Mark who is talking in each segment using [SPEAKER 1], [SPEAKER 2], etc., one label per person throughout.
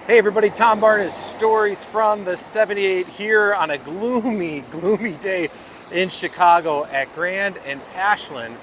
[SPEAKER 1] Hey everybody, Tom Barnes, Stories from the 78 here on a gloomy, gloomy day in Chicago at Grand and Ashland,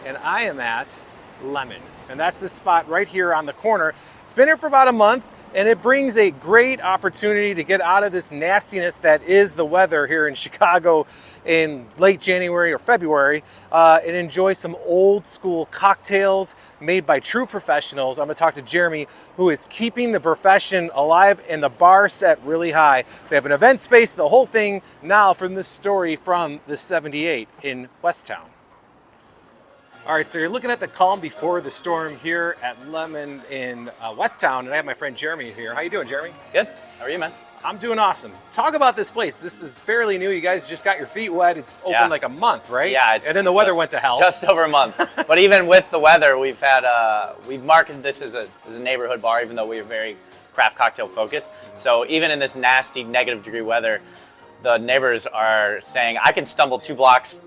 [SPEAKER 1] and I am at Lemon. And that's the spot right here on the corner. It's been here for about a month, and it brings a great opportunity to get out of this nastiness that is the weather here in Chicago in late January or February, and enjoy some old school cocktails made by true professionals. I'm gonna talk to Jeremy, who is keeping the profession alive and the bar set really high. They have an event space, the whole thing now from this story from the 78 in Westtown. All right, so you're looking at the calm before the storm here at Lemon in Westtown, and I have my friend Jeremy here. How you doing, Jeremy?
[SPEAKER 2] Good. How are you, man?
[SPEAKER 1] I'm doing awesome. Talk about this place. This is fairly new. You guys just got your feet wet. It's open like a month, right?
[SPEAKER 2] Yeah,
[SPEAKER 1] and then the weather went to hell.
[SPEAKER 2] Just over a month. But even with the weather, we've marketed this as a neighborhood bar, even though we are very craft cocktail focused. So even in this nasty negative degree weather, the neighbors are saying I can stumble 2 blocks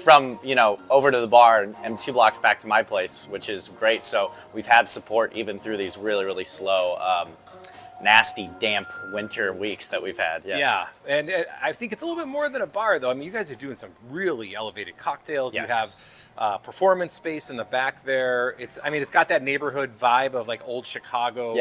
[SPEAKER 2] from over to the bar and 2 blocks back to my place, which is great. So we've had support even through these really slow, nasty, damp winter weeks that we've had.
[SPEAKER 1] Yeah, and I think it's a little bit more than a bar, though. I mean, you guys are doing some really elevated cocktails.
[SPEAKER 2] Yes.
[SPEAKER 1] You have performance space in the back there. It's got that neighborhood vibe of like old Chicago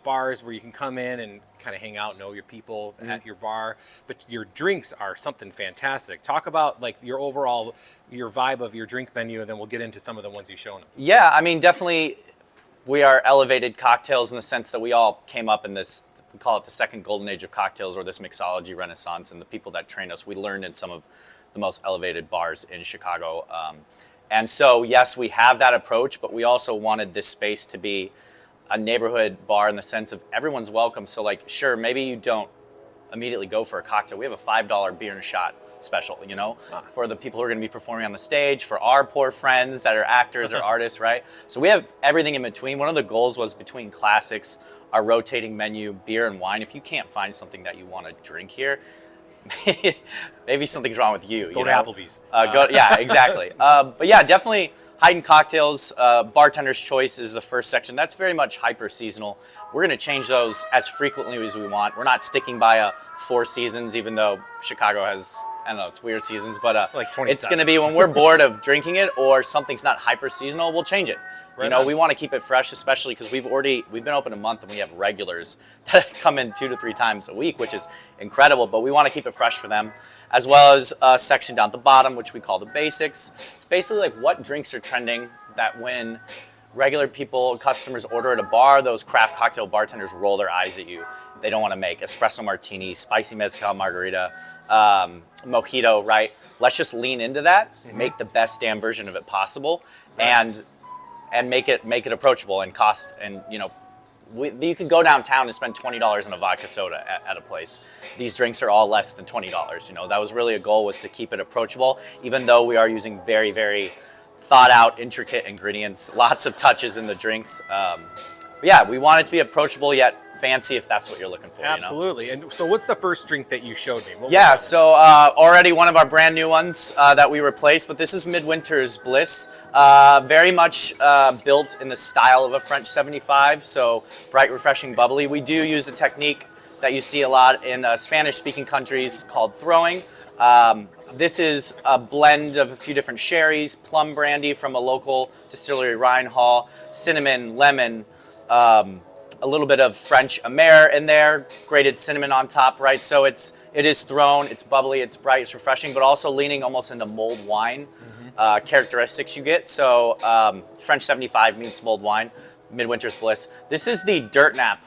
[SPEAKER 1] bars where you can come in and kind of hang out, know your people at your bar. But your drinks are something fantastic. Talk about like your vibe of your drink menu, and then we'll get into some of the ones you've shown them.
[SPEAKER 2] Yeah, I mean, definitely. We are elevated cocktails in the sense that we all came up in this, we call it the second golden age of cocktails, or this mixology renaissance, and the people that trained us, we learned in some of the most elevated bars in Chicago. And so, yes, we have that approach, but we also wanted this space to be a neighborhood bar in the sense of everyone's welcome. So like, sure, maybe you don't immediately go for a cocktail. We have a $5 beer and a shot special, for the people who are going to be performing on the stage, for our poor friends that are actors or artists, right? So we have everything in between. One of the goals was between classics, our rotating menu, beer and wine. If you can't find something that you want to drink here, maybe something's wrong with you.
[SPEAKER 1] Go to Applebee's.
[SPEAKER 2] Yeah, exactly. But yeah, definitely heightened cocktails. Bartender's choice is the first section. That's very much hyper seasonal. We're going to change those as frequently as we want. We're not sticking by a 4 seasons, even though Chicago has, I don't know, it's weird seasons, but
[SPEAKER 1] like
[SPEAKER 2] it's going to be when we're bored of drinking it or something's not hyper seasonal, we'll change it. Right. We want to keep it fresh, especially because we've been open a month and we have regulars that come in 2 to 3 times a week, which is incredible, but we want to keep it fresh for them, as well as a section down at the bottom, which we call the basics. It's basically like what drinks are trending that when regular people, customers order at a bar, those craft cocktail bartenders roll their eyes at you. They don't want to make espresso martini, spicy mezcal margarita, mojito, right? Let's just lean into that, make the best damn version of it possible, and make it approachable and cost. And you could go downtown and spend $20 on a vodka soda at a place. These drinks are all less than $20. That was really a goal, was to keep it approachable, even though we are using very, very thought out, intricate ingredients, lots of touches in the drinks. But yeah, we want it to be approachable yet fancy, if that's what you're looking for.
[SPEAKER 1] Absolutely. And so what's the first drink that you showed me?
[SPEAKER 2] So already one of our brand new ones that we replaced, but this is Midwinter's Bliss. Very much built in the style of a French 75, so bright, refreshing, bubbly. We do use a technique that you see a lot in Spanish-speaking countries called throwing. This is a blend of a few different sherries, plum brandy from a local distillery, Ryan Hall, cinnamon, lemon, a little bit of French Amer in there, grated cinnamon on top, right? So it is thrown, it's bubbly, it's bright, it's refreshing, but also leaning almost into mulled wine characteristics you get. So French 75 means mulled wine, Midwinter's Bliss. This is the Dirt Nap.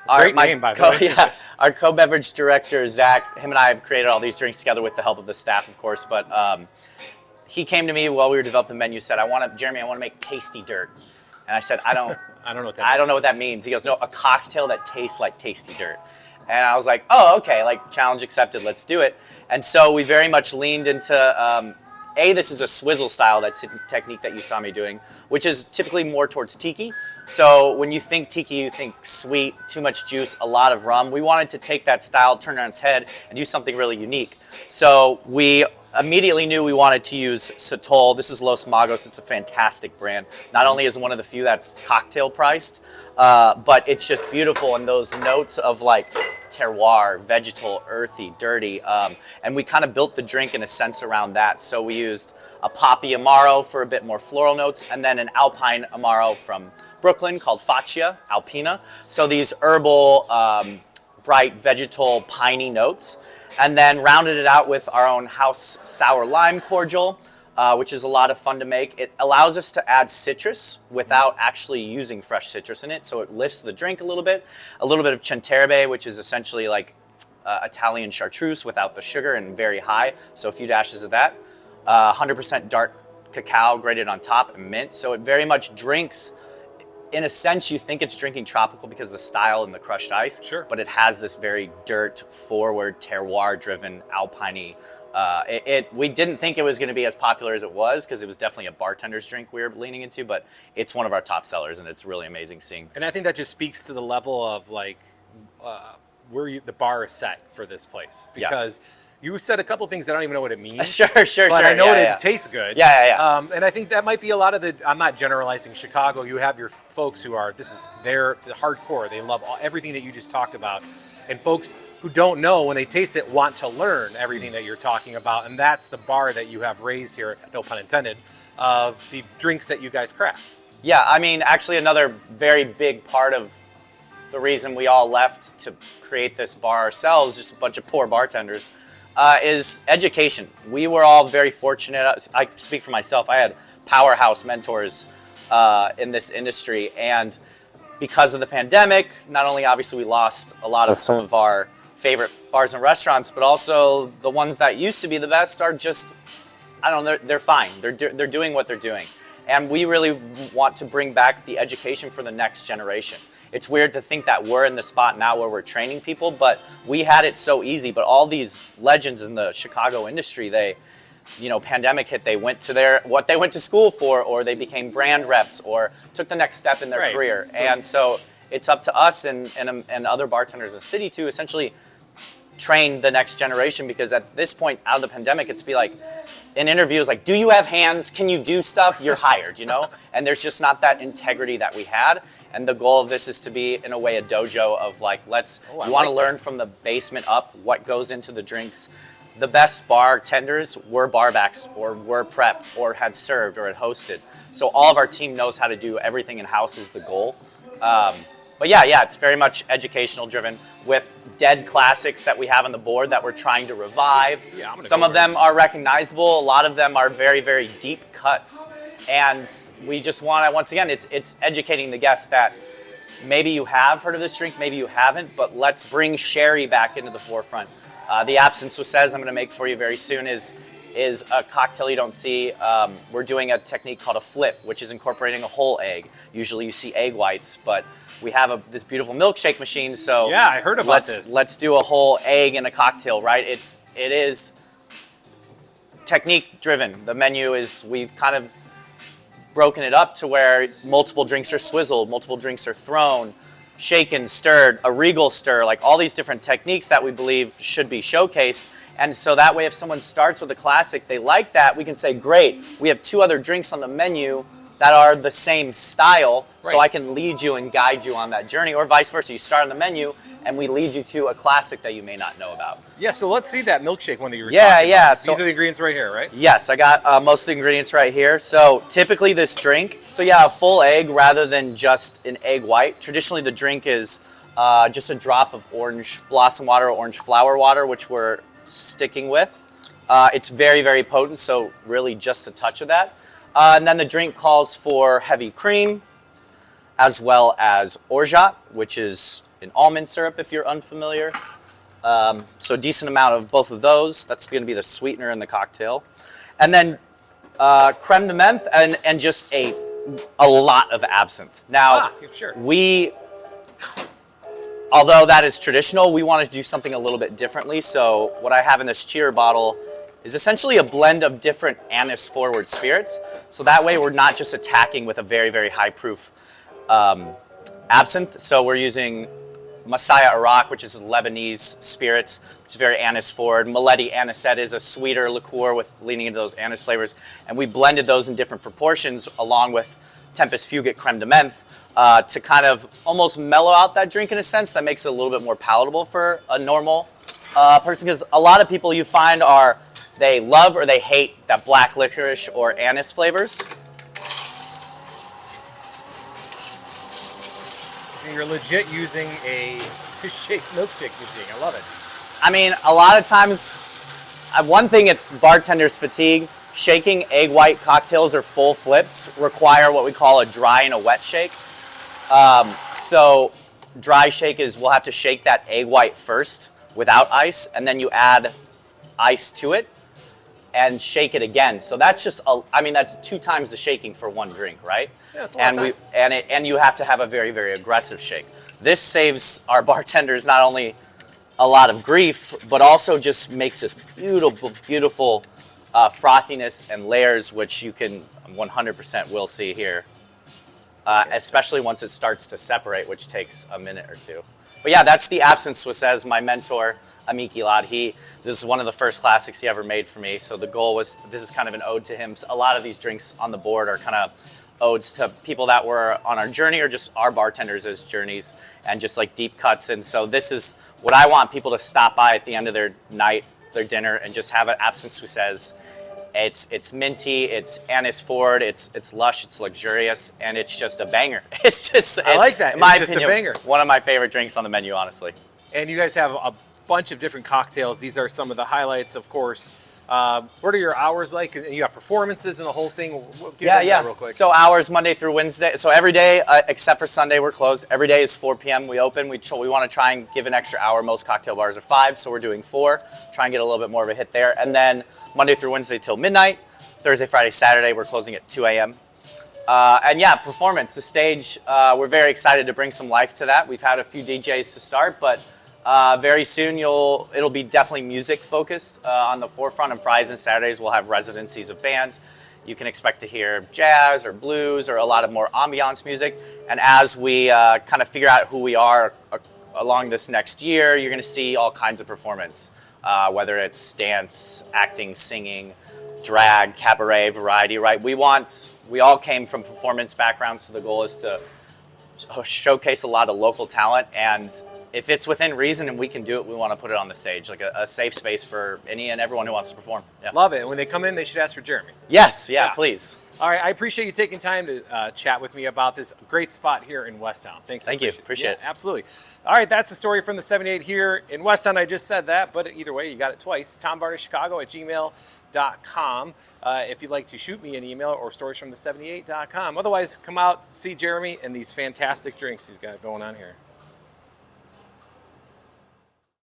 [SPEAKER 1] Great name, by the way.
[SPEAKER 2] Yeah, our co-beverage director, Zach, him and I have created all these drinks together with the help of the staff, of course, but he came to me while we were developing the menu, said, Jeremy, I want to make tasty dirt. And I said, I don't know what that means. He goes, no, a cocktail that tastes like tasty dirt. And I was like, oh, okay, like challenge accepted, let's do it. And so we very much leaned into, this is a swizzle style, that technique that you saw me doing, which is typically more towards tiki. So when you think tiki, you think sweet, too much juice, a lot of rum. We wanted to take that style, turn it on its head, and do something really unique. So we immediately knew we wanted to use Sotol. This is Los Magos. It's a fantastic brand. Not only is it one of the few that's cocktail priced, but it's just beautiful, and those notes of like terroir, vegetal, earthy, dirty, and we kind of built the drink in a sense around that. So we used a poppy Amaro for a bit more floral notes, and then an alpine Amaro from Brooklyn called Faccia Alpina. So these herbal, bright, vegetal, piney notes. And then rounded it out with our own house sour lime cordial, which is a lot of fun to make. It allows us to add citrus without actually using fresh citrus in it, so it lifts the drink a little bit. A little bit of Centerbe, which is essentially like Italian chartreuse without the sugar and very high, so a few dashes of that. 100% dark cacao grated on top and mint, so it very much drinks. In a sense, you think it's drinking tropical because of the style and the crushed ice,
[SPEAKER 1] Sure.
[SPEAKER 2] but it has this very dirt-forward, terroir-driven, alpine-y. We didn't think it was going to be as popular as it was because it was definitely a bartender's drink we were leaning into, but it's one of our top sellers, and it's really amazing seeing.
[SPEAKER 1] And I think that just speaks to the level of like the bar is set for this place, because you said a couple things that I don't even know what it means.
[SPEAKER 2] Sure.
[SPEAKER 1] But I know it tastes good.
[SPEAKER 2] Yeah.
[SPEAKER 1] And I think that might be a lot of the. I'm not generalizing Chicago. You have your folks who are. This is the hardcore. They love everything that you just talked about, and folks who don't know when they taste it want to learn everything that you're talking about, and that's the bar that you have raised here. No pun intended. Of the drinks that you guys craft.
[SPEAKER 2] Yeah, I mean, actually, another very big part of the reason we all left to create this bar ourselves, just a bunch of poor bartenders, is education. We were all very fortunate. I speak for myself. I had powerhouse mentors in this industry, and because of the pandemic, not only obviously we lost a lot of some of our favorite bars and restaurants, but also the ones that used to be the best are just, I don't know, they're fine. They're doing what they're doing. And we really want to bring back the education for the next generation. It's weird to think that we're in the spot now where we're training people, but we had it so easy. But all these legends in the Chicago industry, pandemic hit, they went to what they went to school for, or they became brand reps, or took the next step in their career. And so it's up to us and other bartenders in the city to essentially train the next generation, because at this point out of the pandemic, it's be like, in interviews, like, do you have hands? Can you do stuff? You're hired, And there's just not that integrity that we had. And the goal of this is to be, in a way, a dojo of like, you want to learn from the basement up what goes into the drinks. The best bartenders were barbacks, or were prep, or had served, or had hosted. So all of our team knows how to do everything in-house is the goal. But yeah, it's very much educational driven with dead classics that we have on the board that we're trying to revive. Some of them are recognizable. A lot of them are very, very deep cuts. And we just want to, once again, it's educating the guests that maybe you have heard of this drink, maybe you haven't, but let's bring sherry back into the forefront. The Absinthe Suissez I'm going to make for you very soon is a cocktail you don't see. We're doing a technique called a flip, which is incorporating a whole egg. Usually you see egg whites, but we have this beautiful milkshake machine, so
[SPEAKER 1] yeah, I heard about this.
[SPEAKER 2] Let's do a whole egg in a cocktail, right? It is technique driven. The menu is, we've kind of broken it up to where multiple drinks are swizzled, multiple drinks are thrown, shaken, stirred, a regal stir, like all these different techniques that we believe should be showcased. And so that way, if someone starts with a classic, they like that, we can say, great, we have 2 other drinks on the menu that are the same style, so I can lead you and guide you on that journey, or vice versa. You start on the menu, and we lead you to a classic that you may not know about.
[SPEAKER 1] Yeah, so let's see that milkshake one that you were talking about. These are the ingredients right here, right?
[SPEAKER 2] Yes, I got most of the ingredients right here. So typically this drink, a full egg rather than just an egg white. Traditionally the drink is just a drop of orange blossom water or orange flower water, which we're sticking with. It's very, very potent, so really just a touch of that. And then the drink calls for heavy cream, as well as orgeat, which is an almond syrup if you're unfamiliar. So a decent amount of both of those. That's going to be the sweetener in the cocktail. And then creme de menthe and just a lot of absinthe. Now, although that is traditional, we wanted to do something a little bit differently. So what I have in this cheer bottle is essentially a blend of different anise-forward spirits. So that way we're not just attacking with a very, very high-proof absinthe. So we're using Messiah Iraq, which is Lebanese spirits, which is very anise forward. Maleti Anisette is a sweeter liqueur with leaning into those anise flavors. And we blended those in different proportions along with Tempest Fugit Creme de Menthe to kind of almost mellow out that drink in a sense that makes it a little bit more palatable for a normal person. Because a lot of people you find they love or they hate that black licorice or anise flavors.
[SPEAKER 1] You're legit using a milkshake machine. I love it.
[SPEAKER 2] I mean, a lot of times, one thing, it's bartender's fatigue. Shaking egg white cocktails or full flips require what we call a dry and a wet shake. So dry shake is we'll have to shake that egg white first without ice, and then you add ice to it and shake it again. So that's just, that's 2 times the shaking for one drink, right?
[SPEAKER 1] Yeah, it's a lot of time.
[SPEAKER 2] And you have to have a very, very aggressive shake. This saves our bartenders not only a lot of grief, but also just makes this beautiful, beautiful frothiness and layers, which you can 100% will see here, especially once it starts to separate, which takes a minute or 2. But yeah, that's the Absinthe Suisse. My mentor, Amiki Lad, this is one of the first classics he ever made for me. So the goal was, this is kind of an ode to him. A lot of these drinks on the board are kind of odes to people that were on our journey or just our bartenders as journeys and just like deep cuts. And so this is what I want people to stop by at the end of their night, their dinner, and just have an Absinthe Suisse. It's minty, it's anise forward, it's lush, it's luxurious, and it's just a banger.
[SPEAKER 1] I like that.
[SPEAKER 2] In my
[SPEAKER 1] just
[SPEAKER 2] opinion,
[SPEAKER 1] a banger.
[SPEAKER 2] One of my favorite drinks on the menu, honestly.
[SPEAKER 1] And you guys have a bunch of different cocktails. These are some of the highlights, of course. What are your hours like? And you got performances and the whole thing. Give me that real quick.
[SPEAKER 2] So hours Monday through Wednesday. So every day except for Sunday we're closed. Every day is 4 p.m. we open. We want to try and give an extra hour. Most cocktail bars are 5, so we're doing 4. Try and get a little bit more of a hit there. And then Monday through Wednesday till midnight. Thursday, Friday, Saturday we're closing at 2 a.m. And yeah, performance. The stage, we're very excited to bring some life to that. We've had a few DJs to start, but very soon it'll be definitely music focused on the forefront. On Fridays and Saturdays we'll have residencies of bands. You can expect to hear jazz or blues or a lot of more ambiance music. And as we kind of figure out who we are along this next year, you're going to see all kinds of performance, whether it's dance, acting, singing, drag, cabaret, variety, right? We all came from performance backgrounds, so the goal is to showcase a lot of local talent, and if it's within reason and we can do it, we want to put it on the stage, like a safe space for any and everyone who wants to perform. Yeah.
[SPEAKER 1] Love it. And when they come in, they should ask for Jeremy.
[SPEAKER 2] Yes, yeah, please.
[SPEAKER 1] All right, I appreciate you taking time to chat with me about this great spot here in Westtown. Thanks.
[SPEAKER 2] Thank you. Appreciate it.
[SPEAKER 1] Absolutely. All right, that's the story from the 78 here in Westtown. I just said that, but either way, you got it twice. TomBarneyChicago@gmail.com. If you'd like to shoot me an email or storiesfromthe78.com. Otherwise, come out, see Jeremy and these fantastic drinks he's got going on here.